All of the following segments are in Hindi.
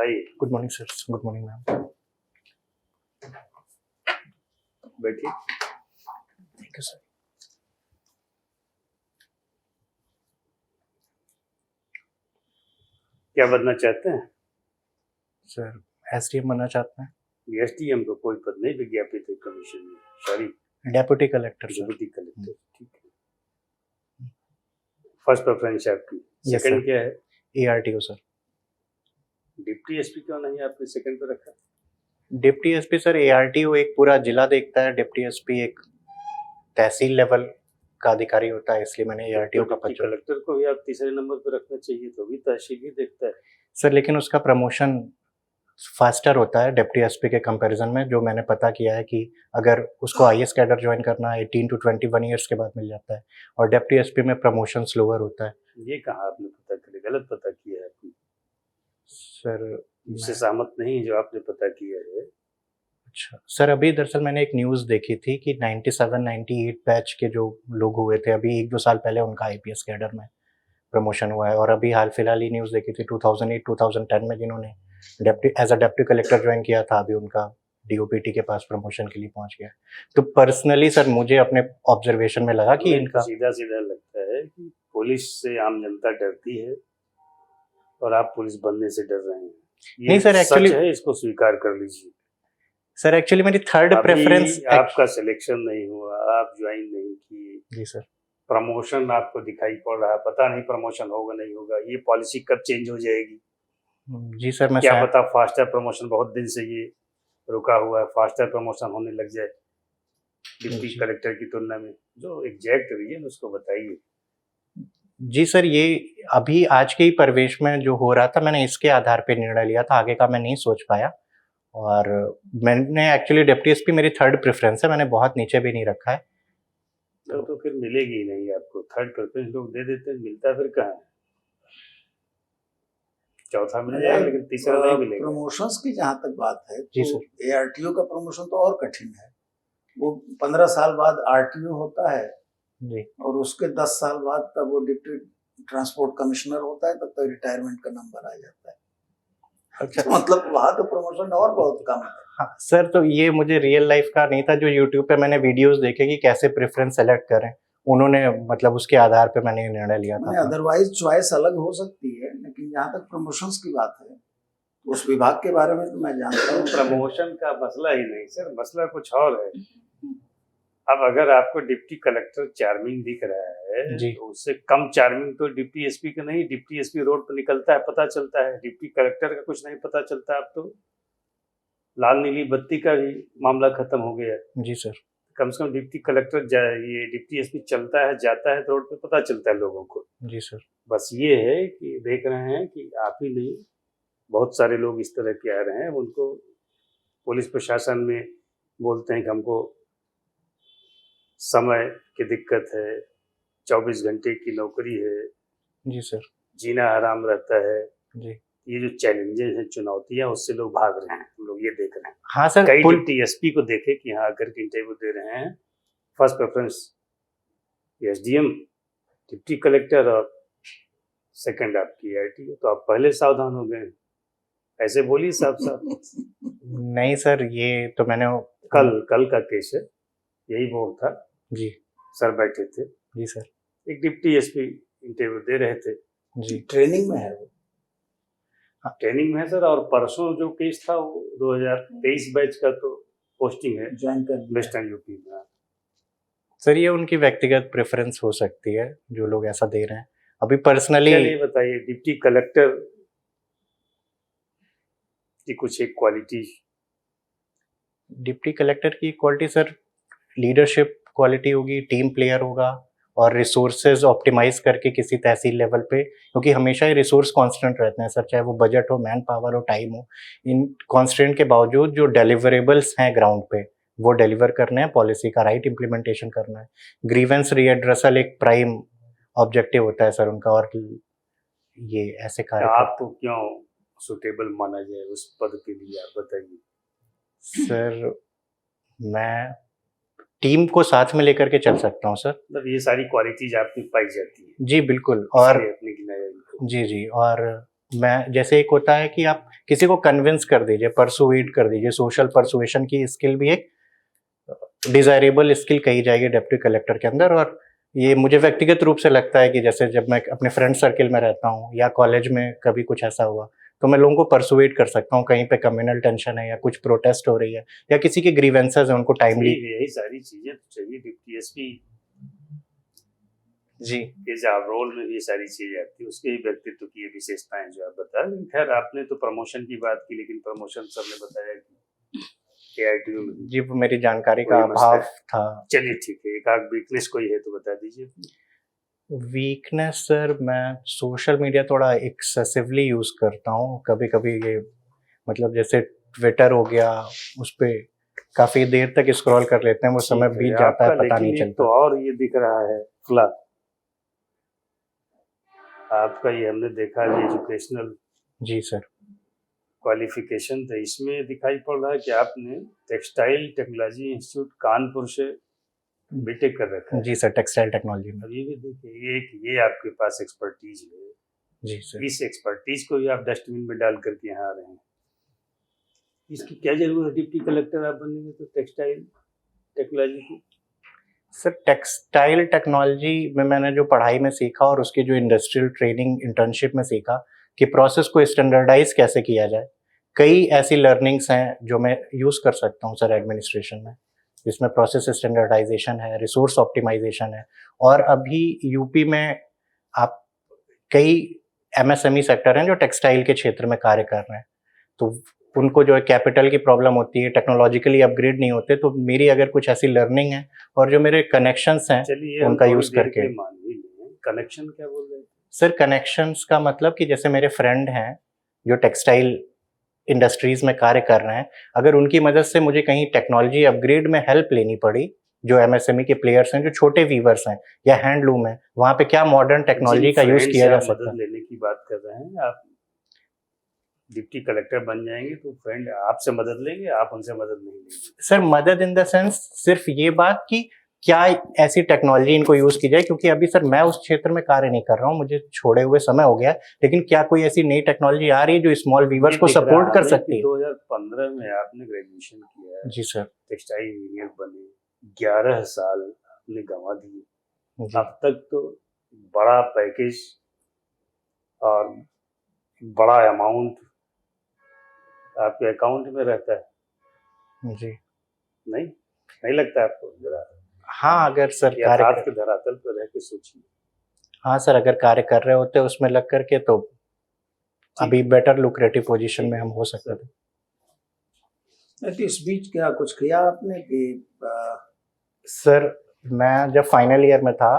आइए। Good morning sir. Good morning ma'am. बैठिए। Thank you sir. क्या बनना चाहते हैं? सर एसडीएम बनना चाहते हैं। एसडीएम को कोई पद नहीं विज्ञापित है कमीशन में। Sorry, deputy collector sir. Deputy collector. ठीक है। फर्स्ट प्रेफरेंस आपकी। Yes, second sir. क्या है? ARTO sir. डिप्टी एसपी क्यों नहीं आपने सेकंड पे रखा? डिप्टी एसपी सर, एआरटीओ एक पूरा जिला देखता है, डिप्टी एसपी एक तहसील लेवल का अधिकारी होता है, इसलिए मैंने एआरटीओ का पद डिप्टी कलेक्टर को भी आप तीसरे नंबर पे रखना चाहिए, तो भी तहसील ही देखता है। सर, लेकिन उसका प्रमोशन फास्टर होता है डिप्टी एसपी के कंपैरिजन में। जो मैंने पता किया है कि अगर उसको आईएएस कैडर ज्वाइन करना है 18 to 21 ईयर्स के बाद मिल जाता है, और डिप्टी एसपी में प्रमोशन स्लोअर होता है। ये कहाँ आपने पता किया? गलत पता किया है आपने। सर इससे सहमत नहीं है जो आपने पता किया है। अच्छा सर, अभी दरअसल मैंने एक न्यूज़ देखी थी कि 97-98 बैच के जो लोग हुए थे, अभी 1-2 साल पहले उनका आईपीएस कैडर में प्रमोशन हुआ है। और अभी हाल फिलहाल ही न्यूज़ देखी थी 2008-2010 में जिन्होंने as a deputy collector join किया था, अभी उनका डीओपीटी के पास प्रमोशन के लिए पहुंच गया। तो पर्सनली सर मुझे अपने ऑब्जर्वेशन में लगा कि इनका सीधा सीधा लगता है कि पुलिस से आम जनता डरती है और आप पुलिस बनने से डर रहे हैं। ये नहीं सर, सच एक्चुअली है, इसको स्वीकार कर लीजिए। सर एक्चुअली मेरी थर्ड प्रेफरेंस आपका सिलेक्शन नहीं हुआ, आप ज्वाइन नहीं किए। जी सर। प्रमोशन आपको दिखाई पड़ रहा है, पता नहीं प्रमोशन होगा नहीं होगा, ये पॉलिसी कब चेंज हो जाएगी? जी सर, मैं क्या पता फास्टर प्रमोशन, बहुत दिन से ये रुका हुआ है, फास्टर प्रमोशन होने लग जाए डिप्टी कलेक्टर की तुलना में। जो एग्जैक्ट रीजन उसको बताइए। जी सर, ये अभी आज के ही परिवेश में जो हो रहा था, मैंने इसके आधार पे निर्णय लिया था, आगे का मैं नहीं सोच पाया। और मैंने एक्चुअली डिप्टी एसपी मेरी थर्ड प्रेफरेंस है, मैंने बहुत नीचे भी नहीं रखा है। तो फिर मिलेगी ही नहीं आपको। थर्ड प्रेफरेंस लोग दे देते हैं, मिलता फिर कहाँ है? चौथा मिल जाएगा लेकिन तीसरा नहीं मिलेगा। प्रमोशंस की जहाँ तक बात है जी तो सर। एआरटीओ का प्रमोशन तो और कठिन है। वो 15 साल बाद आरटीओ होता है जी। और उसके 10 साल बाद तब वो डिप्टी ट्रांसपोर्ट कमिश्नर होता है, तब तक रिटायरमेंट का नंबर आ जाता है। अच्छा, मतलब वहाँ तो प्रमोशन और बहुत कम है। हाँ सर, तो ये मुझे रियल लाइफ का नहीं था, जो यूट्यूब पे मैंने वीडियोस देखे कि कैसे प्रेफरेंस सेलेक्ट करें, उन्होंने मतलब उसके आधार पे मैंने निर्णय लिया था। अदरवाइज चॉइस अलग हो सकती है, लेकिन जहाँ तक प्रमोशंस की बात है उस विभाग के बारे में तो मैं जानता हूँ। प्रमोशन का मसला ही नहीं सर, मसला कुछ और है। अब अगर आपको डिप्टी कलेक्टर चार्मिंग दिख रहा है जी। तो उससे कम चार्मिंग तो डिप्टी एसपी का नहीं। डिप्टी एसपी रोड पर निकलता है, पता चलता है। डिप्टी कलेक्टर का कुछ नहीं पता चलता। अब तो लाल नीली बत्ती का भी मामला खत्म हो गया। जी सर। कम से कम डिप्टी कलेक्टर ये डिप्टी एसपी चलता है, जाता है तो रोड पे पता चलता है लोगों को। जी सर। बस ये है कि देख रहे हैं कि आप ही नहीं, बहुत सारे लोग इस तरह के आ रहे हैं। उनको पुलिस प्रशासन में बोलते हैं कि हमको समय की दिक्कत है, 24 घंटे की नौकरी है, जी सर। जीना हराम रहता है। जी। ये जो चैलेंजेस हैं, चुनौतियां, उससे लोग भाग रहे हैं। हम लोग ये देख रहे हैं। हाँ सर, कई डिप्टी एसपी को देखे कि यहाँ आकर के इंटरव्यू दे रहे हैं, first preference SDM, deputy collector और सेकंड आपकी आईटी। तो आप पहले सावधान हो गए। ऐसे बोलिए साहब साहब। नहीं सर, ये तो मैंने कल का केस है, यही वो था। जी। सर बैठे थे। जी सर। एक डिप्टी एसपी इंटरव्यू दे रहे थे। जी। ट्रेनिंग में है वो। ट्रेनिंग में है सर। और परसों जो केस था वो 2023 बैच का तो पोस्टिंग है ज्वाइन कर वेस्टर्न यूपी में। सर ये उनकी व्यक्तिगत प्रेफरेंस हो सकती है, जो लोग ऐसा दे रहे हैं। अभी पर्सनली चलिए बताइए, डिप्टी कलेक्टर की कुछ एक क्वालिटी। डिप्टी कलेक्टर की क्वालिटी सर, लीडरशिप क्वालिटी होगी, टीम प्लेयर होगा, और रिसोर्सेज ऑप्टिमाइज करके किसी तहसील लेवल पे, क्योंकि हमेशा ही रिसोर्स कांस्टेंट रहते हैं सर, चाहे वो बजट हो, मैन पावर हो, टाइम हो। इन कांस्टेंट के बावजूद जो डिलीवरेबल्स हैं ग्राउंड पे, वो डिलीवर करने हैं, पॉलिसी का राइट इम्प्लीमेंटेशन करना है। ग्रीवेंस रीएड्रेसल एक प्राइम ऑब्जेक्टिव होता है सर उनका, और ये ऐसे कार्य आपको क्यों सुटेबल माना जाए उस पद के लिए, आप बताइए। सर मैं टीम को साथ में लेकर के चल सकता हूँ सर। मतलब ये सारी क्वालिटीज आपकी पाई जाती है। जी बिल्कुल। और अपने गिनाया इनको। जी जी, और मैं जैसे एक होता है कि आप किसी को कन्विंस कर दीजिए, परसुएड कर दीजिए, सोशल परसुएशन की स्किल भी एक डिजायरेबल स्किल कही जाएगी डिप्टी कलेक्टर के अंदर। और ये मुझे व्यक्तिगत रूप से लगता है कि जैसे जब मैं अपने फ्रेंड सर्किल में रहता हूँ या कॉलेज में कभी कुछ ऐसा हुआ तो मैं लोगों को परसुएड कर सकता हूँ, कहीं पे कम्युनल टेंशन है या कुछ प्रोटेस्ट हो रही है या किसी की ग्रीवेंसेस है उनको टाइमली। यही सारी चीजें तो चाहिए डिप्टी एसपी जी के जॉब रोल में भी ये सारी चीजें आती है, उसके ही व्यक्तित्व की ये विशेषताएं जो आप बता रहे हैं। खैर आपने तो प्रमोशन की बात की, लेकिन प्रमोशन सबने बताया कि एआईटीयू में जी, वो मेरी जानकारी का कोई मसला अभाव है? था। चलिए ठीक है, एक आध वीकनेस कोई है तो बता दीजिए। वीकनेस सर, मैं सोशल मीडिया थोड़ा एक्सेसिवली यूज करता हूँ। कभी कभी ये मतलब जैसे ट्विटर हो गया, उस पे काफी देर तक स्क्रॉल कर लेते हैं, वो समय ठीक बीत जाता है आपका, पता लेकिन नहीं एक चलता। तो और ये दिख रहा है फ्ला आपका, ये हमने देखा है एजुकेशनल जी सर। क्वालिफिकेशन, तो इसमें दिखाई पड़ रहा है कि आपने टेक्सटाइल टेक्नोलॉजी इंस्टीट्यूट कानपुर से बीटेक कर रखा है। जी सर, टेक्सटाइल टेक्नोलॉजी में। अब ये भी देखिए, ये आपके पास एक्सपर्टीज है, जी सर। इस एक्सपर्टीज को भी आप डस्टबिन में डाल करके यहाँ आ रहे हैं। इसकी क्या जरूरत है? डिप्टी कलेक्टर आप बनेंगे तो टेक्सटाइल टेक्नोलॉजी की। सर टेक्सटाइल टेक्नोलॉजी में मैंने जो पढ़ाई में सीखा और उसकी जो इंडस्ट्रियल ट्रेनिंग इंटर्नशिप में सीखा कि प्रोसेस को स्टैंडर्डाइज कैसे किया जाए, कई ऐसी लर्निंग्स हैं जो मैं यूज़ कर सकता हूँ सर एडमिनिस्ट्रेशन में, जिसमें प्रोसेस स्टैंडर्डाइजेशन है, रिसोर्स ऑप्टिमाइजेशन है। और अभी यूपी में आप कई एमएसएमई सेक्टर हैं जो टेक्सटाइल के क्षेत्र में कार्य कर रहे हैं, तो उनको जो है कैपिटल की प्रॉब्लम होती है, टेक्नोलॉजिकली अपग्रेड नहीं होते, तो मेरी अगर कुछ ऐसी लर्निंग है और जो मेरे कनेक्शंस हैं चलिए उनका हम थोड़ी यूज देर करके। के मान ही लें, कनेक्शन क्या बोल रहे हैं? सर कनेक्शंस का मतलब कि जैसे मेरे फ्रेंड हैं जो टेक्सटाइल इंडस्ट्रीज में कार्य कर रहे हैं, अगर उनकी मदद से मुझे कहीं टेक्नोलॉजी अपग्रेड में हेल्प लेनी पड़ी, जो एमएसएमई के प्लेयर्स हैं, जो छोटे वीवर्स हैं या हैंडलूम है, वहां पे क्या मॉडर्न टेक्नोलॉजी का यूज किया जा सकता है। मदद लेने की बात कर रहे हैं आप, डिप्टी कलेक्टर बन जाएंगे तो फ्रेंड आपसे मदद लेंगे, आप उनसे मदद नहीं लेंगे? सर मदद इन द सेंस सिर्फ ये बात कि क्या ऐसी टेक्नोलॉजी इनको यूज की जाए, क्योंकि अभी सर मैं उस क्षेत्र में कार्य नहीं कर रहा हूँ, मुझे छोड़े हुए समय हो गया, लेकिन क्या कोई ऐसी नई टेक्नोलॉजी आ रही है जो स्मॉल वीवर्स को सपोर्ट कर सकती है। 2015 में आपने ग्रेजुएशन किया है, जी सर। टेक्सटाइल इंजीनियर बने, 11 साल आपने गंवा दिए। जी अब तक तो बड़ा पैकेज और बड़ा अमाउंट आपके अकाउंट में रहता है, जी। नहीं नहीं लगता आपको? जरा हाँ अगर सर यथार्थ के धरातल पर रह के सोचिए। हाँ सर, अगर कार्य कर रहे होते उसमें लग करके तो अभी बेटर लुक्रेटिव पोजीशन में हम हो सकते थे। तो इस बीच क्या कुछ किया आपने कि सर मैं जब फाइनल ईयर में था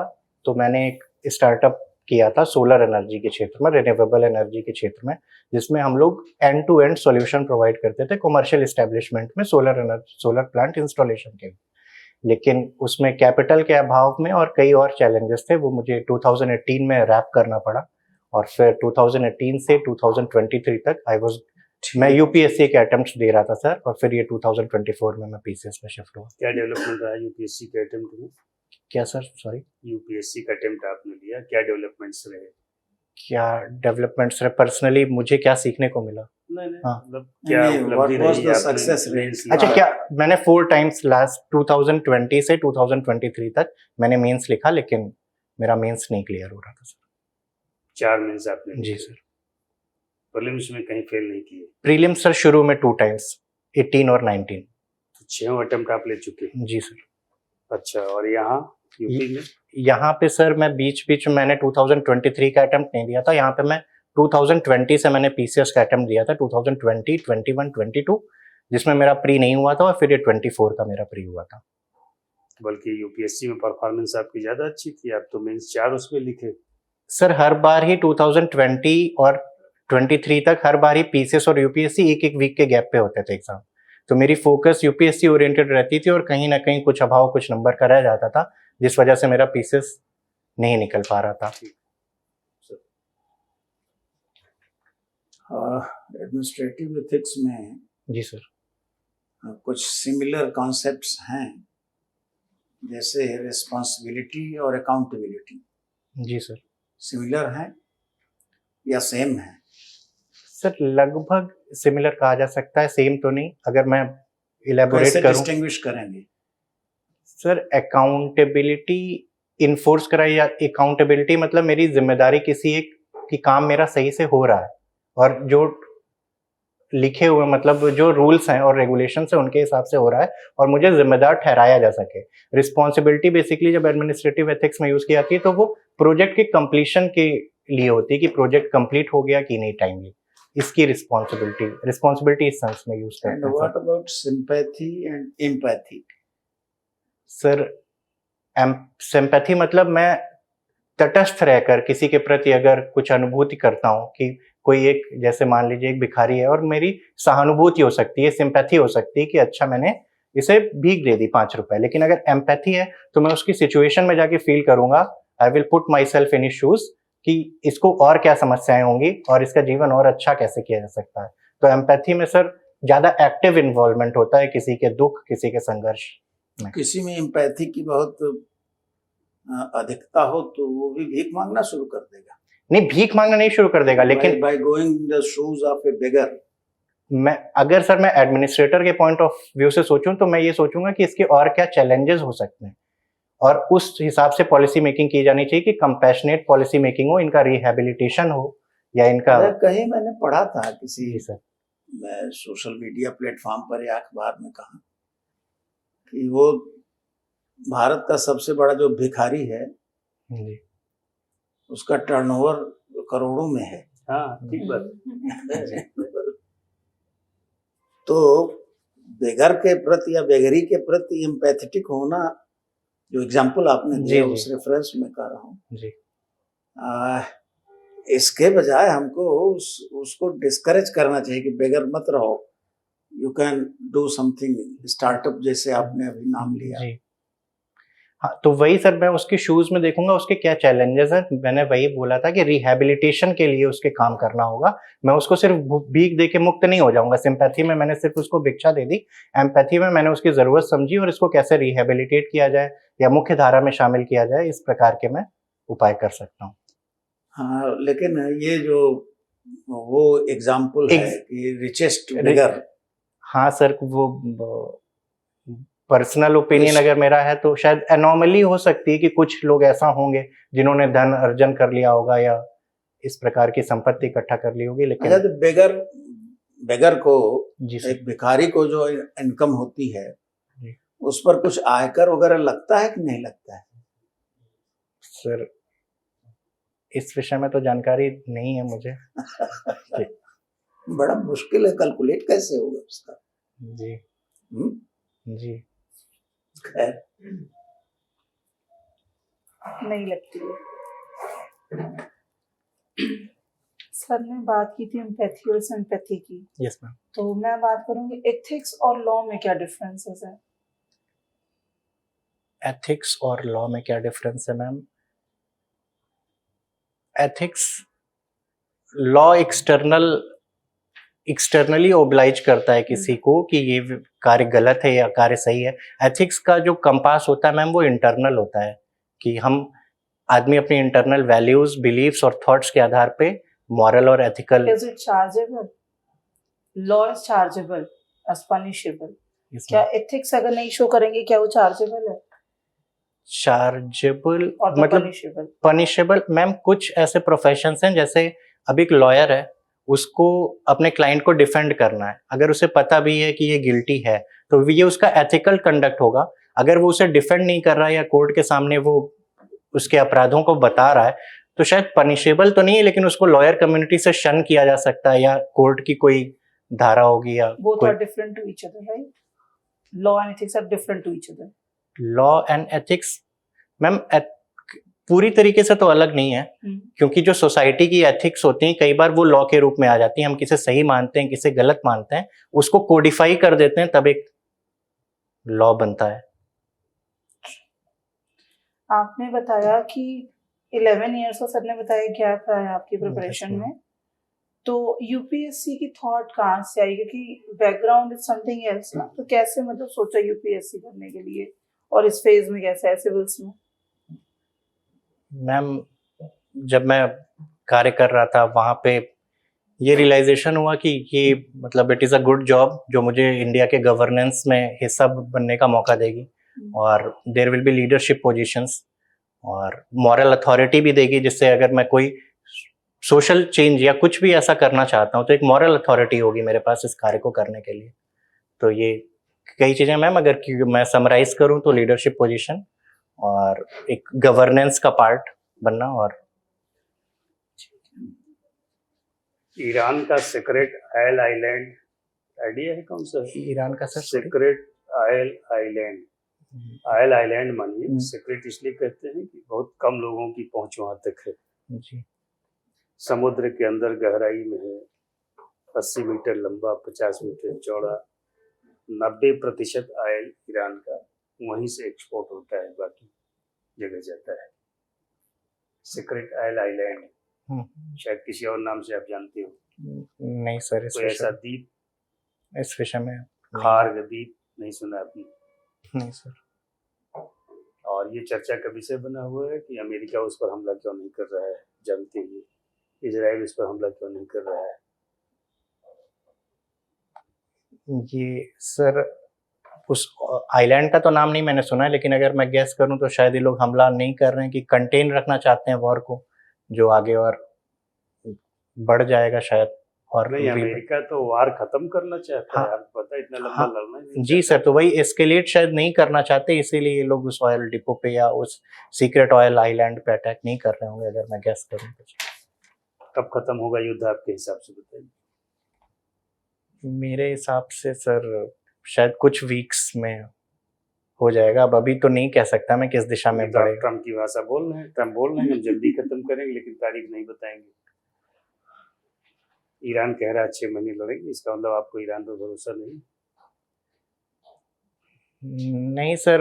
तो मैंने एक स्टार्टअप किया था सोलर एनर्जी के क्षेत्र में, रिन्यूएबल एनर्जी के क्षेत्र में, जिसमें हम लोग end to end solution provide करते थे कमर्शियल एस्टेब्लिशमेंट में सोलर प्लांट इंस्टॉलेशन के लिए। लेकिन उसमें कैपिटल के अभाव में और कई और चैलेंजेस थे, वो मुझे 2018 में रैप करना पड़ा। और फिर 2018 से 2023 तक मैं यूपीएससी के अटेम्प्ट दे रहा था सर, और फिर ये 2024 में मैं पीसीएस में शिफ्ट हुआ। क्या डेवलपमेंट रहा यूपीएससी के अटेम्प्ट में? क्या सर? सॉरी, यूपीएससी का अटेम्प्ट आपने लिया, क्या डेवलपमेंट्स रहे? क्या डेवलपमेंट्स रहे? पर्सनली मुझे क्या सीखने को मिला? नहीं नहीं, हाँ। मतलब क्या उपलब्धि रही सक्सेस आपने? रेट? अच्छा, क्या मैंने 4 टाइम्स लास्ट 2020 से 2023 तक मैंने मेंस लिखा, लेकिन मेरा मेंस नहीं क्लियर हो रहा था सर। 4 मेंस आपने? जी सर। प्रीलिम्स में कहीं फेल नहीं किए? प्रीलिम्स सर शुरू में 2 टाइम्स, 18 और 19। तो 6 अटेम्प्ट आप ले चुके? जी सर। अच्छा, और यहाँ यूपी में? यहाँ पे सर मैं बीच बीच में मैंने 2023 का अटेम्प्ट नहीं दिया था, यहाँ पे मैं 2020 से मैंने पीसीएस का अटेम्प्ट दिया था, 2020, 21, 22, जिसमें मेरा प्री नहीं हुआ था, और फिर ये 24 का मेरा प्री हुआ था। बल्कि यूपीएससी में परफॉर्मेंस आपकी ज्यादा अच्छी थी, आप तो मेंस 4 उसमें लिखे। सर हर बार ही 2020 और 23 तक हर बार ही पीसीएस और यूपीएससी एक वीक के गैप पे होते थे एग्जाम, तो मेरी फोकस यूपीएससी ओरिएंटेड रहती थी, और कहीं ना कहीं कुछ अभाव कुछ नंबर का रह जाता था, जिस वजह से मेरा पीसीएस नहीं निकल पा रहा था। एडमिनिस्ट्रेटिव एथिक्स में जी सर। कुछ सिमिलर कॉन्सेप्ट्स हैं, जैसे रिस्पॉन्सिबिलिटी और अकाउंटेबिलिटी। जी सर। सिमिलर हैं या सेम हैं? सर लगभग सिमिलर कहा जा सकता है, सेम तो नहीं। अगर मैं इलेबोरेट कैसे करूं डिस्टिंग्विश करेंगे? सर, अकाउंटेबिलिटी इन्फोर्स कराई या अकाउंटेबिलिटी मतलब मेरी जिम्मेदारी किसी एक की काम मेरा सही से हो रहा है और जो लिखे हुए मतलब जो रूल्स हैं और रेगुलेशंस हैं उनके हिसाब से हो रहा है और मुझे जिम्मेदार ठहराया जा सके। रिस्पॉन्सिबिलिटी बेसिकली जब एडमिनिस्ट्रेटिव एथिक्स में यूज की जाती है तो वो प्रोजेक्ट के कंप्लीशन के लिए होती है कि प्रोजेक्ट कंप्लीट हो गया कि नहीं टाइमली, इसकी रिस्पॉन्सिबिलिटी इस सेंस में यूज एंड करते हैं what about sympathy and empathy? Sir. Sympathy मतलब मैं तटस्थ रहकर किसी के प्रति अगर कुछ अनुभूति करता हूँ कि कोई एक, जैसे मान लीजिए एक भिखारी है और मेरी सहानुभूति हो सकती है, सिंपैथी हो सकती है कि अच्छा मैंने इसे भीख दे दी 5 रुपए। लेकिन अगर एम्पैथी है तो मैं उसकी सिचुएशन में जाके फील करूंगा, I will put my self in his shoes कि इसको और क्या समस्याएं होंगी और इसका जीवन और अच्छा कैसे किया जा सकता है। तो एम्पैथी में सर ज्यादा एक्टिव इन्वॉल्वमेंट होता है किसी के दुख, किसी के संघर्ष में। किसी में एम्पैथी की बहुत अधिकता हो तो वो भी भीख मांगना शुरू कर देगा। नहीं, भीख मांगना नहीं शुरू कर देगा, लेकिन by going the shoes of a beggar. मैं एडमिनिस्ट्रेटर के पॉइंट ऑफ व्यू से सोचूं तो मैं ये सोचूंगा कि इसके और क्या चैलेंजेस हो सकते हैं और उस हिसाब से पॉलिसी मेकिंग की जानी चाहिए कि कंपैशनेट पॉलिसी मेकिंग हो, इनका रिहैबिलिटेशन हो या इनका। कहीं मैंने पढ़ा था किसी सर सोशल मीडिया प्लेटफॉर्म पर या अखबार में कहा कि वो भारत का सबसे बड़ा जो भिखारी है जी, उसका टर्नओवर करोड़ों में है। हाँ, ठीक बात। तो बेगर के प्रति या बेगरी के प्रति एम्पैथेटिक होना, जो एग्जाम्पल आपने दिया उस रेफरेंस में कर रहा हूँ जी। इसके बजाय हमको उसको डिस्करेज करना चाहिए कि बेगर मत रहो, you can do something, startup जैसे आपने अभी नाम लिया। जी हाँ, तो वही सर मैं उसके शूज में देखूंगा उसके क्या चैलेंजेस हैं। मैंने वही बोला था कि रिहैबिलिटेशन के लिए उसके काम करना होगा। मैं उसको सिर्फ भीख दे के मुक्त नहीं हो जाऊंगा। सिंपैथी में मैंने सिर्फ उसको भिक्षा दे दी, एम्पैथी में मैंने उसकी जरूरत समझी और इसको कैसे रिहैबिलिटेट किया जाए या मुख्य धारा में शामिल किया जाए, इस प्रकार के मैं उपाय कर सकता हूँ। हाँ, लेकिन ये जो वो एग्जाम्पल है कि रिचेस्ट बेगर, हाँ सर, वो पर्सनल ओपिनियन अगर मेरा है तो शायद एनॉमली हो सकती है कि कुछ लोग ऐसा होंगे जिन्होंने धन अर्जन कर लिया होगा या इस प्रकार की संपत्ति इकट्ठा कर ली होगी। लेकिन तो बेगर को, एक भिखारी को जो इनकम होती है उस पर कुछ आयकर वगैरह लगता है कि नहीं लगता है? सर इस विषय में तो जानकारी नहीं है मुझे। बड़ा मुश्किल है, कैलकुलेट कैसे होगा उसका? जी जी खैर नहीं लगती है। सर ने बात की थी एम्पैथी और सिंपैथी की। Yes ma'am. तो मैं बात करूंगी एथिक्स और लॉ में क्या डिफरेंसेस है? एथिक्स और लॉ में क्या डिफरेंस है ma'am? Ethics, law externally oblige करता है किसी को कि ये कार्य गलत है या कार्य सही है। एथिक्स का जो कंपास होता है मैम वो इंटरनल होता है कि हम आदमी अपने इंटरनल वैल्यूज, बिलीव्स और थॉट्स के आधार पे मॉरल और ethical. Is it chargeable? Law is chargeable as punishable. क्या एथिक्स अगर नहीं शो करेंगे क्या वो चार्जेबल है? चार्जेबल और मतलब पनिशेबल मैम, कुछ ऐसे प्रोफेशंस हैं, जैसे अब एक लॉयर है, उसको अपने क्लाइंट को डिफेंड करना है, अगर उसे पता भी है कि ये गिल्टी है तो ये उसका एथिकल कंडक्ट होगा। अगर वो उसे डिफेंड नहीं कर रहा है या कोर्ट के सामने वो उसके अपराधों को बता रहा है तो शायद पनिशेबल तो नहीं है, लेकिन उसको लॉयर कम्युनिटी से शन किया जा सकता है या कोर्ट की कोई धारा होगी या both are different to each other, right? Law and ethics are different to each other. Law and ethics ma'am पूरी तरीके से तो अलग नहीं है, क्योंकि जो सोसाइटी की एथिक्स होती हैं कई बार वो लॉ के रूप में आ जाती हैं। हम किसे सही मानते हैं, किसे गलत मानते हैं, उसको कोडिफाई कर देते हैं, तब एक लॉ बनता है। आपने बताया कि 11 इयर्स का, सर ने बताया गैप रहा है आपकी प्रिपरेशन में, तो यूपीएससी की थॉट कहाँ से आई? क्योंकि बैकग्राउंड इज समथिंग एल्स ना, तो कैसे मतलब सोचा यूपीएससी करने के लिए और इस फेज में कैसे है सिविल्स में? मैम जब मैं कार्य कर रहा था वहाँ पे ये रियलाइजेशन हुआ कि ये मतलब it is a good job जो मुझे इंडिया के गवर्नेंस में हिस्सा बनने का मौका देगी, और there will be leadership positions और मॉरल अथॉरिटी भी देगी, जिससे अगर मैं कोई सोशल चेंज या कुछ भी ऐसा करना चाहता हूँ तो एक मॉरल अथॉरिटी होगी मेरे पास इस कार्य को करने के लिए। तो ये कई चीज़ें मैम, अगर मैं समराइज करूँ तो लीडरशिप पोजीशन और एक गवर्नेंस का पार्ट बनना। और ईरान का सीक्रेट आयल आइलैंड आइडिया है कौन सा? ईरान का sir secret oil island. Oil island मानिए सीक्रेट इसलिए कहते हैं कि बहुत कम लोगों की पहुंच वहां तक है जी। समुद्र के अंदर गहराई में है, 80 मीटर लंबा, 50 मीटर चौड़ा। 90% आयल ईरान का वहीं से एक्सपोर्ट होता है, बाकी जगह जाता है। सीक्रेट आयल आइलैंड शायद किसी और नाम से आप जानते हो? नहीं सर, कोई ऐसा द्वीप इस विषय में खार्ग द्वीप नहीं सुना आपने? नहीं सर। और ये चर्चा का विषय बना हुआ है कि अमेरिका उस पर हमला क्यों नहीं कर रहा है, जानते हुए इजराइल उस पर हमला क्यों नहीं कर रहा है? ये सर उस आइलैंड का तो नाम नहीं मैंने सुना है, लेकिन अगर मैं गेस करूं तो शायद ये लोग हमला नहीं कर रहे हैं कि कंटेन रखना चाहते हैं वॉर को, जो आगे और बढ़ जाएगा शायद। और नहीं, अमेरिका तो वार खत्म करना चाहता है, आपको पता है, इतना लंबा लड़ना नहीं जी सर, तो वही एस्केलेट शायद नहीं करना चाहते, इसीलिए ये लोग उस ऑयल डिपो पे या उस सीक्रेट ऑयल आइलैंड पे अटैक नहीं कर रहे होंगे, अगर मैं गेस करूं तो। कब खत्म होगा युद्ध आपके हिसाब से, बताइए? मेरे हिसाब से सर शायद कुछ वीक्स में हो जाएगा। अब अभी तो नहीं कह सकता मैं किस दिशा में बढ़ेगा। ट्रम्प की भाषा बोल रहे हैं, ट्रम्प बोल रहे हैं हम जल्दी खत्म करेंगे, लेकिन तारीख नहीं बताएंगे। ईरान कह रहा है 6 महीने लड़ेंगे, इसका मतलब आपको ईरान पर भरोसा नहीं? नहीं सर,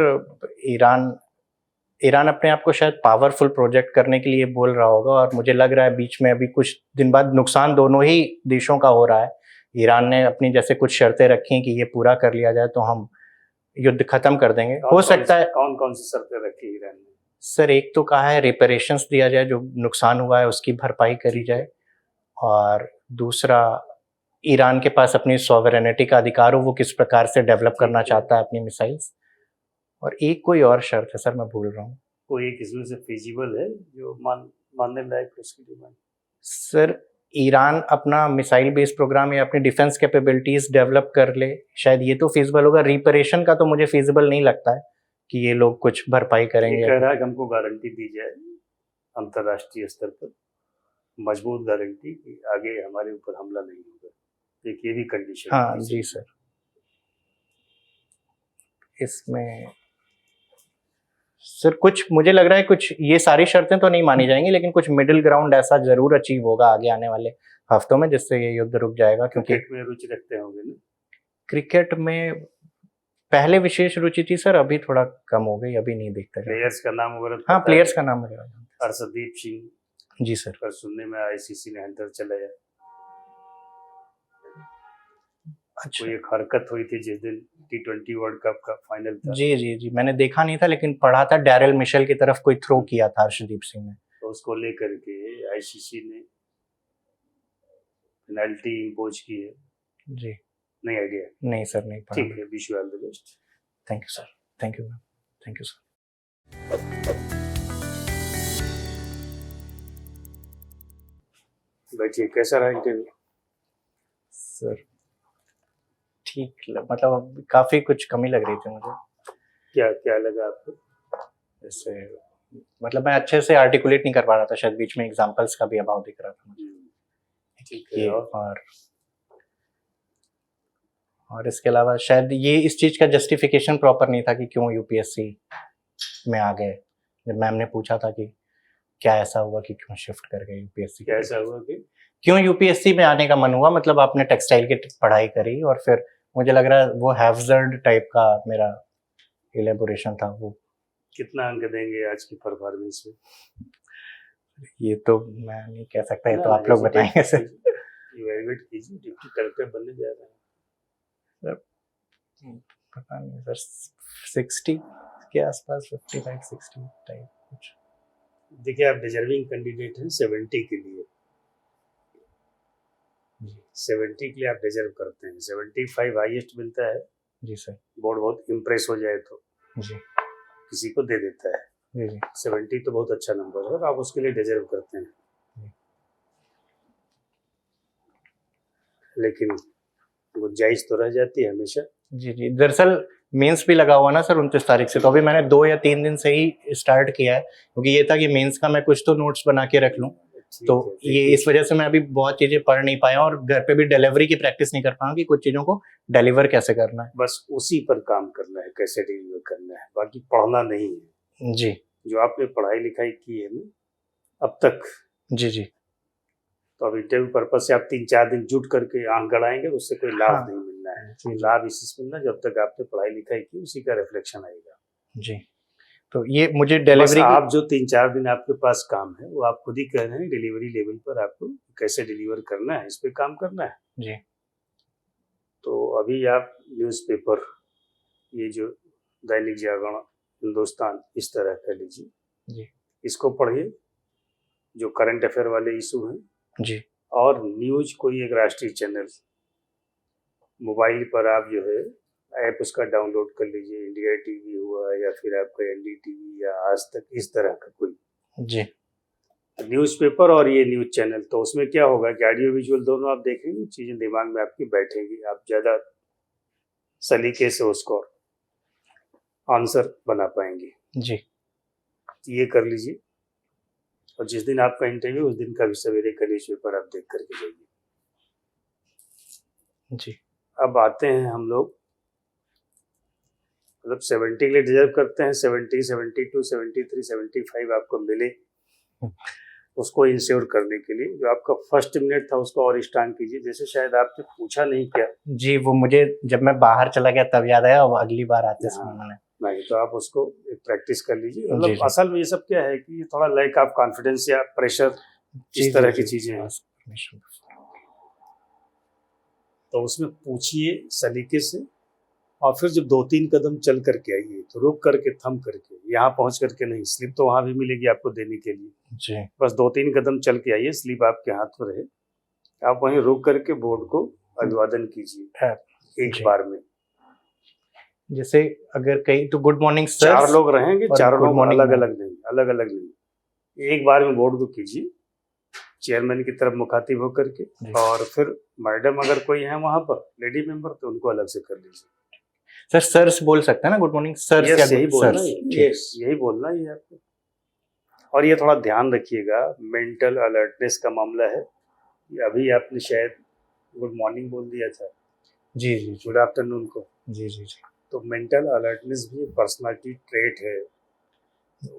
ईरान अपने आप को शायद पावरफुल प्रोजेक्ट करने के लिए बोल रहा होगा, और मुझे लग रहा है बीच में अभी कुछ दिन बाद नुकसान दोनों ही देशों का हो रहा है। ईरान ने अपनी जैसे कुछ शर्तें रखी कि ये पूरा कर लिया जाए तो हम युद्ध खत्म कर देंगे। हो सकता है। कौन कौन सी शर्तें रखी ईरान ने? सर एक तो कहा है रिपेरेशंस दिया जाए, जो नुकसान हुआ है उसकी भरपाई करी जाए, और दूसरा ईरान के पास अपनी सॉवरेनिटी का अधिकार हो, वो किस प्रकार से डेवलप करना चाहता है अपनी मिसाइल्स, और एक कोई और शर्त है सर मैं भूल रहा हूँ। कोई एक इसमें से फिजिबल है जो मानने लायक उसकी डिमांड? सर ईरान अपना मिसाइल बेस्ड प्रोग्राम या अपनी डिफेंस कैपेबिलिटीज डेवलप कर ले, शायद ये तो फिजिबल होगा। रिपेरेशन का तो मुझे फिजिबल नहीं लगता है कि ये लोग कुछ भरपाई करेंगे। कह रहा है कि हमको गारंटी दी जाए अंतर्राष्ट्रीय स्तर पर, मजबूत गारंटी कि आगे हमारे ऊपर हमला नहीं होगा। एक ये भी कंडीशन। हाँ जी सर, इसमें सर कुछ मुझे लग रहा है कुछ ये सारी शर्तें तो नहीं मानी जाएंगी, लेकिन कुछ मिडिल ग्राउंड ऐसा जरूर अचीव होगा आगे आने वाले हफ्तों में, जिससे ये युद्ध रुक जाएगा। क्योंकि क्रिकेट में रुचि रखते होंगे ना? क्रिकेट में पहले विशेष रुचि थी सर, अभी थोड़ा कम हो गई, अभी नहीं देखता। प्लेयर्स का नाम वगैरह? हाँ प्लेयर्स का नाम वगैरह। हर्षदीप सिंह जी सर। पर सुनने में आईसीसी ने अंदर चलाया। अच्छा, कोई एक हरकत हुई थी जिस दिन T20 वर्ल्ड कप का फाइनल था। जी जी जी, मैंने देखा नहीं था, लेकिन पढ़ा था डैरेल मिशेल की तरफ कोई थ्रो किया था हर्षदीप सिंह ने, तो उसको लेकर के आईसीसी ने पेनल्टी इम्पोज की है। जी नहीं आइडिया? नहीं सर, नहीं पढ़ा। ठीक है, wish you all the best. Thank you sir. Thank you ma'am. Thank you sir. बैठिए, कैसा रहा इंटरव्यू? सर ठीक, मतलब काफी कुछ कमी लग रही थी मुझे। क्या क्या लगा आपको? जैसे मतलब मैं अच्छे से आर्टिकुलेट नहीं कर पा रहा था, शायद बीच में एग्जांपल्स का भी अभाव दिख रहा था मुझे। ठीक ये है। और इसके अलावा शायद ये इस चीज का जस्टिफिकेशन प्रॉपर नहीं था कि क्यों यूपीएससी में आ गए। जब मैम ने पूछा था कि क्या ऐसा हुआ कि क्यों शिफ्ट कर गए यूपीएससी, क्या ऐसा हुआ कि क्यों यूपीएससी में आने का मन हुआ, मतलब आपने टेक्सटाइल की पढ़ाई करी और फिर मुझे लग रहा है वो हैवजर्ड टाइप का मेरा इलेबोरेशन था। वो कितना अंक देंगे आज की परफॉर्मेंस में? ये तो मैं नहीं कह सकता, ये तो आप लोग बताएंगे सर। इवैल्यूएट कीजिए, डिप्टी कलेक्टर बनने जा रहे हैं। पता नहीं सर, 60 के आसपास, 55-60 टाइप कुछ। देखिए, आप डिजर्विंग कैंडिडेट हैं 70 के लिए। जी 70 के लिए आप डिजर्व करते हैं, 75 हाईएस्ट मिलता है। जी सर। बोर्ड बहुत इम्प्रेस हो जाए तो जी किसी को दे देता है। जी जी 70 तो बहुत अच्छा नंबर है और आप उसके लिए डिजर्व करते हैं, लेकिन गुंजाइश तो रह जाती है हमेशा। जी जी। दरअसल मेंस भी लगा हुआ ना सर 29 तारीख से, तो अभी मैंने 2 या 3 दिन से ही स्टार्ट किया है, क्योंकि ये था कि मेंस का मैं कुछ तो नोट्स बना के रख लूं। ठीक तो है, ये देखिए, इस वजह से मैं अभी बहुत चीजें पढ़ नहीं पाया और घर पे भी डिलीवरी की प्रैक्टिस नहीं कर पाया कि कुछ चीजों को डिलीवर कैसे करना बस उसी पर काम करना है, कैसे डिलीवर करना है, बाकी पढ़ना नहीं है। है। जी जो आपने पढ़ाई लिखाई की है ना अब तक, जी जी। तो अब इंटरव्यू पर्पज से आप 3-4 दिन जुट करके आंख गड़ाएंगे, उससे कोई लाभ हाँ। नहीं मिलना है। जी, जी। लाभ इसी से मिलना जब तक आपने पढ़ाई लिखाई की, उसी का रिफ्लेक्शन आएगा। जी। तो ये मुझे बस डिलीवरी आप जो 3-4 दिन आपके पास काम है, वो आप खुद ही कह रहे हैं, डिलीवरी लेवल पर आपको कैसे डिलीवर करना है, इस पे काम करना है। जी तो अभी आप न्यूज़पेपर, ये जो दैनिक जागरण, हिंदुस्तान, इस तरह का लीजिए, जी इसको पढ़िए, जो करंट अफेयर वाले इशू हैं, जी और न्यूज कोई एक राष्ट्रीय चैनल मोबाइल पर आप जो है ऐप उसका डाउनलोड कर लीजिए, इंडिया टीवी हुआ या फिर आपका एनडीटीवी या आज तक, इस तरह का कोई जी न्यूज़पेपर और ये न्यूज चैनल, तो उसमें क्या होगा कि ऑडियो विजुअल दोनों आप देखेंगे, चीजें दिमाग में आपकी बैठेंगी, आप ज्यादा सलीके से उसको आंसर बना पाएंगे। जी ये कर लीजिए, और जिस दिन आपका इंटरव्यू उस दिन का भी सवेरे का न्यूज़पेपर आप देख करके जाइए। जी अब आते हैं हम लोग, मतलब 70 के लिए डिजर्व करते हैं, 70, 72, 73, 75 आपको मिले, उसको इंश्योर करने के लिए जो आपका फर्स्ट मिनट था उसको और स्ट्रांग कीजिए। जैसे शायद आपने पूछा नहीं क्या, जी, वो मुझे जब मैं बाहर चला गया तब याद आया, अब अगली बार आते समय हाँ, मैंने। नहीं तो आप उसको एक प्रैक्टिस कर लीजिए। जी, मतलब जी। असल में ये सब क्या है कि ये थोड़ा लैक ऑफ कॉन्फिडेंस या प्रेशर, जी, इस तरह जी, की जी। चीजें हैं, जी तो उसमें पूछिए सलीके से, और फिर जब 2-3 कदम चल करके आइए तो रुक करके, थम करके, यहाँ पहुंच करके नहीं, स्लिप तो वहां भी मिलेगी आपको देने के लिए, बस 2-3 कदम चल के आइए, स्लिप आपके हाथ में रहे, आप वहीं रुक करके बोर्ड को अभिवादन कीजिए एक जी। बार में। जैसे अगर कहीं तो गुड मॉर्निंग सर, 4 लोग रहेंगे, और 4 good लोग morning अलग मैम। अलग नहीं, एक बार में बोर्ड को कीजिए, चेयरमैन की तरफ मुखातिब होकर के, जी। और फिर मैडम अगर कोई है वहां पर लेडी मेंबर तो उनको अलग से कर लीजिए। सर सर्स बोल सकते हैं ना, गुड मॉर्निंग सर, यस, यही बोलना सर्स। है, यही बोलना ही है आपको। और ये थोड़ा ध्यान रखिएगा, मेंटल अलर्टनेस का मामला है, कि अभी आपने शायद गुड मॉर्निंग बोल दिया था, जी जी जी गुड आफ्टरनून को, जी जी जी तो मेंटल अलर्टनेस भी पर्सनालिटी ट्रेट है,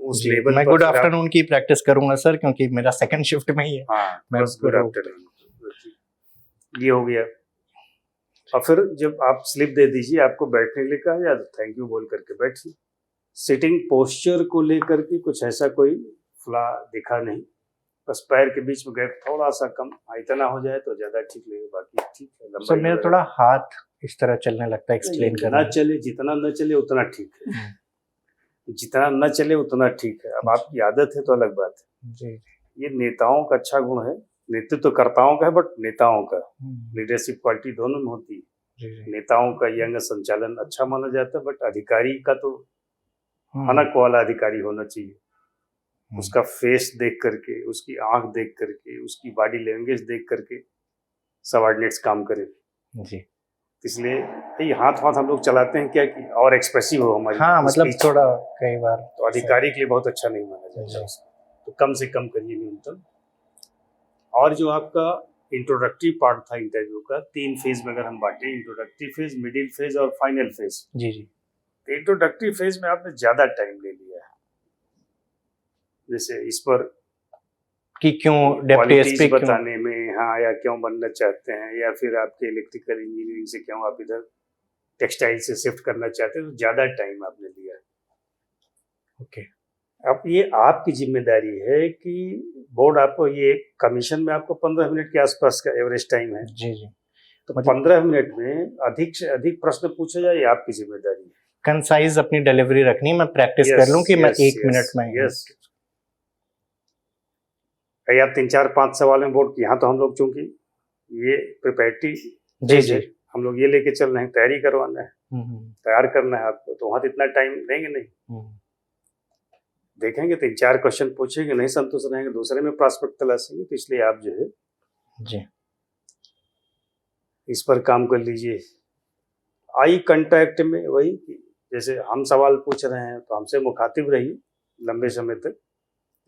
उस जी। लेवल मैं पर गुड फिर आप- आफ्टरनून की प्रैक्टिस करूंगा सर, क्योंकि मेरा सेकंड शिफ्ट में ही है। हाँ, मैं बस गुड पूरा- आफ्टरनून, ये हो गया। और फिर जब आप स्लिप दे दीजिए, आपको बैठने के लिए कहा जाए तो थैंक यू बोल करके बैठिए। सिटिंग पोस्चर को लेकर के कुछ ऐसा कोई फ्ला दिखा नहीं, बस पैर के बीच में गैप थोड़ा सा कम, इतना हो जाए तो ज्यादा ठीक लगेगा, बाकी ठीक है। सर लंबाई मेरा वगैरह- थोड़ा हाथ इस तरह चलने लगता है, एक्सप्लेन जितना करना। चले, जितना न चले उतना ठीक है, जितना न चले उतना ठीक है। अब आपकी आदत है तो अलग बात है। जी ये नेताओं का अच्छा गुण है, नेतृत्व तो कर्ताओं का है, बट नेताओं का जी लीडरशिप क्वालिटी दोनों में होती है। जी नेताओं का यंग संचालन अच्छा माना जाता है, बट अधिकारी का तो हनक वाला अधिकारी होना चाहिए। उसका फेस देख करके, उसकी आंख देख करके, उसकी बॉडी लैंग्वेज देख करके सबऑर्डिनेट्स काम करें। जी। इसलिए ये हाथ हम लोग चलाते हैं क्या कि और एक्सप्रेसिव हो हमारी हाँ, मतलब speech। थोड़ा कई बार तो अधिकारी के लिए बहुत अच्छा नहीं माना जाता जी। उसको, तो कम से कम करिए न्यूनतम। और जो आपका इंट्रोडक्टिव पार्ट था इंटरव्यू का, 3 फेज में अगर हम बांटे, इंट्रोडक्टिव फेज, मिडिल फेज और फाइनल फेज। जी जी तो इंट्रोडक्टिव फेज में आपने ज्यादा टाइम ले लिया है, जैसे इस पर कि क्यों डेप्टी क्वालिटीज एसपी क्यों। बताने में, हाँ, या क्यों बनना चाहते हैं, या फिर आपके इलेक्ट्रिकल इंजीनियरिंग से क्यों आप इधर टेक्सटाइल से शिफ्ट करना चाहते हैं, तो ज्यादा टाइम आपने लिया है। ओके। अब ये आपकी जिम्मेदारी है कि बोर्ड आपको ये कमीशन में आपको 15 मिनट के आसपास का एवरेज टाइम है, जी जी। तो 15 मिनट में अधिक से अधिक प्रश्न पूछे जाए, ये आपकी जिम्मेदारी है। कंसाइज अपनी डिलीवरी रखनी, मैं प्रैक्टिस कर लूं कि मैं 1 मिनट में। यस, कहीं आप 3-4-5 सवाल में बोर्ड, यहाँ तो हम लोग चूंकि ये प्रिपरेटरी जी जी। हम लोग ये लेके चल रहे हैं, तैयारी करवाना है, तैयार करना है आपको, तो वहाँ तो इतना टाइम देंगे नहीं। देखेंगे 3-4 क्वेश्चन पूछेंगे, नहीं संतुष्ट रहेंगे, दूसरे में प्रॉस्पेक्ट तलाशेंगे। तो इसलिए आप जो है जी इस पर काम कर लीजिए। आई कांटेक्ट में वही कि जैसे हम सवाल पूछ रहे हैं तो हमसे मुखातिब रहिए लंबे समय तक,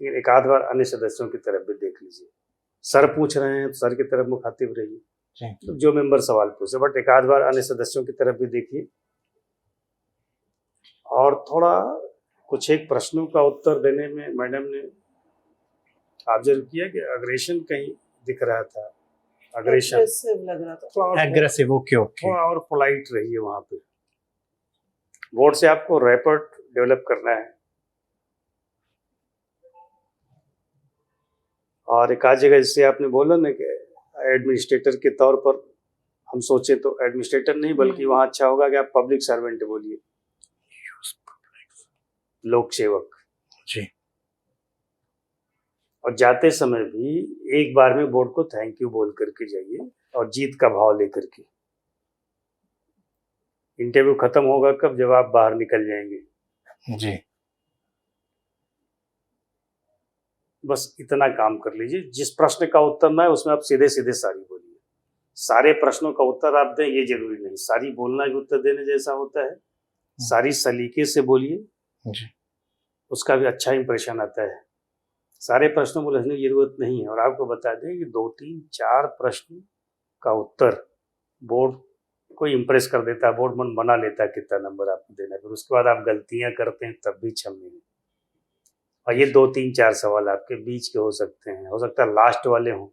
लेकिन एक आध बार अन्य सदस्यों की तरफ भी देख लीजिए। सर पूछ रहे हैं तो सर की तरफ मुखातिब रहिए, तो जो मेंबर सवाल पूछे, बट एक आध बार अन्य सदस्यों की तरफ भी देखिए। और थोड़ा कुछ एक प्रश्नों का उत्तर देने में मैडम ने ऑब्जर्व किया कि अग्रेशन कहीं दिख रहा था, अग्रेशन Aggressive लग रहा था। थोड़ा एग्रेसिव। Okay okay. थोड़ा और पोलाइट रहिए वहाँ पे। बोर्ड से आपको रैपर्ट डेवलप करना है। और एक आध जगह जैसे आपने बोला ना कि एडमिनिस्ट्रेटर के तौर पर हम सोचे, तो एडमिनिस्ट्रेटर नहीं बल्कि वहाँ अच्छा होगा कि आप पब्लिक सर्वेंट बोलिए, लोक सेवक जी। और जाते समय भी एक बार में बोर्ड को थैंक यू बोल करके जाइए और जीत का भाव लेकर के। इंटरव्यू खत्म होगा कब? जब आप बाहर निकल जाएंगे। जी बस इतना काम कर लीजिए। जिस प्रश्न का उत्तर ना है उसमें आप सीधे सीधे सारी बोलिए। सारे प्रश्नों का उत्तर आप दें ये जरूरी नहीं, सारी बोलना भी उत्तर देने जैसा होता है। सारी सलीके से बोलिए, जी उसका भी अच्छा इंप्रेशन आता है। सारे प्रश्नों को लिखने की जरूरत नहीं है। और आपको बता दें कि 2-3-4 प्रश्न का उत्तर बोर्ड को इम्प्रेस कर देता है, बोर्ड मन बना लेता है कितना नंबर आपको देना है। फिर उसके बाद आप गलतियां करते हैं तब भी क्षम्य है। और ये 2-3-4 सवाल आपके बीच के हो सकते हैं, हो सकता है लास्ट वाले हों,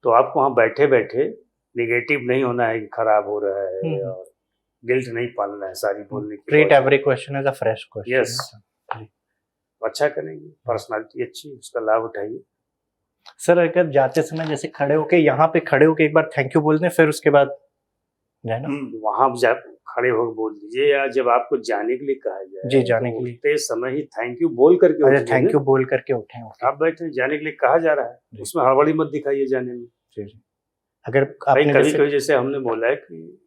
तो आपको वहाँ बैठे बैठे निगेटिव नहीं होना है कि खराब हो रहा है, और गिल्ट नहीं पालना है सारी बोलने की। Treat every question as a fresh question. Yes, अच्छा करेंगे, पर्सनालिटी अच्छी, उसका लाभ उठाइए। सर अगर जाते समय जैसे खड़े होके यहाँ पे खड़े होके एक बार थैंक यू बोल दें, फिर उसके बाद जाए ना वहाँ खड़े होकर बोल दीजिए, या जब आपको जाने के लिए कहा जाए जी जाने तो के लिए। उठते समय ही थैंक यू बोल करके अरे उठिए थैंक ना। यू बोल करके उठे। आप बैठे जाने के लिए कहा जा रहा है, जी। उसमें हड़बड़ी मत दिखाइए जाने में। जी जी। अगर भाई आपने कभी कभी जैसे हमने बोला है कि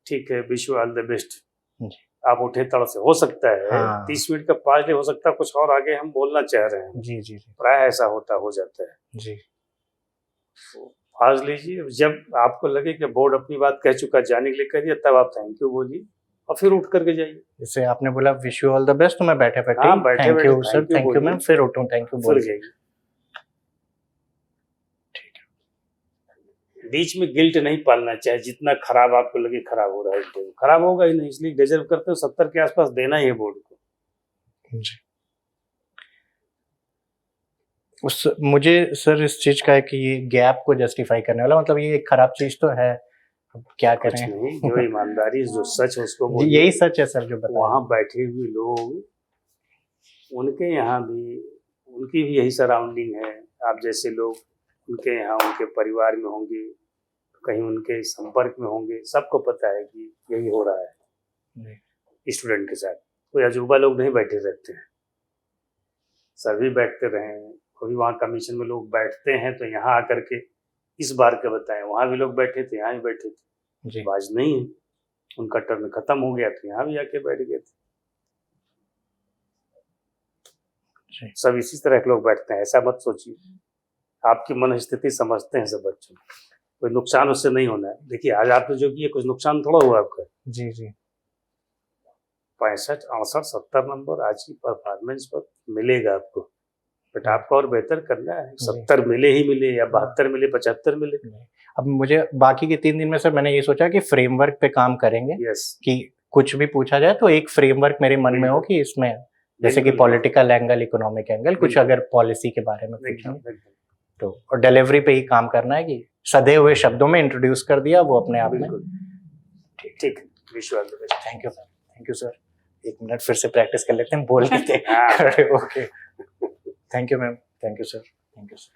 ठीक है wish you all the best, जी। आप उठे तड़ से, हो सकता है हाँ। 30 मिनट का पास डे हो सकता है कुछ और आगे हम बोलना चाह रहे हैं, जी जी जी प्राय ऐसा हो जाता है। जी तो पास लीजिए, जब आपको लगे कि बोर्ड अपनी बात कह चुका, जाने के लिए कह दिया, तब आप थैंक यू बोलिए और फिर उठ करके जाइए। जैसे आपने बोला wish you all the best, तो मैं बैठे बैठे हाँ, बैठे थैंक यू बैठे sir, thank you thank you बोलिए। मैम, फिर उठूं थैंक यू फिर बोल। जाइए। बीच में गिल्ट नहीं पालना चाहिए। जितना खराब आपको लगे खराब हो रहा है, इंटरव्यू खराब होगा ही नहीं, इसलिए डिजर्व करते हो 70 के आसपास देना ही है बोर्ड को। जी। मुझे सर इस चीज का है कि ये गैप को जस्टिफाई करने वाला, मतलब ये एक खराब चीज तो है, अब क्या कुछ करें। नहीं, जो ईमानदारी जो सच है उसको जी, बोलिए। यही सच है सर जो बताया। वहाँ बैठे हुए लोग, उनके यहाँ भी, उनकी भी यही सराउंडिंग है। आप जैसे लोग उनके यहाँ, उनके परिवार में होंगे, कहीं उनके संपर्क में होंगे, सबको पता है कि यही हो रहा है स्टूडेंट के साथ। कोई अजूबा लोग नहीं बैठे रहते हैं, सभी बैठते रहे। कभी वहाँ कमीशन में लोग बैठते हैं तो यहाँ आकर के इस बार के बताएं, वहाँ भी लोग बैठे थे, यहाँ भी बैठे थे, जी बाज नहीं है, उनका टर्न खत्म हो गया तो यहाँ भी आके बैठ गए थे। जी। सब इसी तरह के लोग बैठते हैं, ऐसा मत सोचिए। आपकी मन स्थिति समझते हैं सब बच्चों, कोई नुकसान उससे नहीं होना है। देखिए आज आपने जो किया कुछ नुकसान थोड़ा हुआ आपका। जी जी 65, 68, 70 नंबर आज की परफॉर्मेंस पर मिलेगा आपको, बट आपको और बेहतर करना है। 70 मिले ही मिले, या 72 मिले, 75 मिले। अब मुझे बाकी के 3 दिन में सर मैंने ये सोचा कि फ्रेमवर्क पे काम करेंगे। यस, कि कुछ भी पूछा जाए तो एक फ्रेमवर्क मेरे मन में हो कि इसमें जैसे कि पॉलिटिकल एंगल, इकोनॉमिक एंगल, कुछ अगर पॉलिसी के बारे में पूछेंगे तो, और डिलीवरी पे ही काम करना है कि सधे हुए शब्दों में इंट्रोड्यूस कर दिया वो अपने आप में। ठीक, wish you all the best. Thank you sir, thank you sir. 1 minute फिर से प्रैक्टिस कर लेते हैं, बोल के खड़े होके। Thank you ma'am, thank you sir, thank you sir.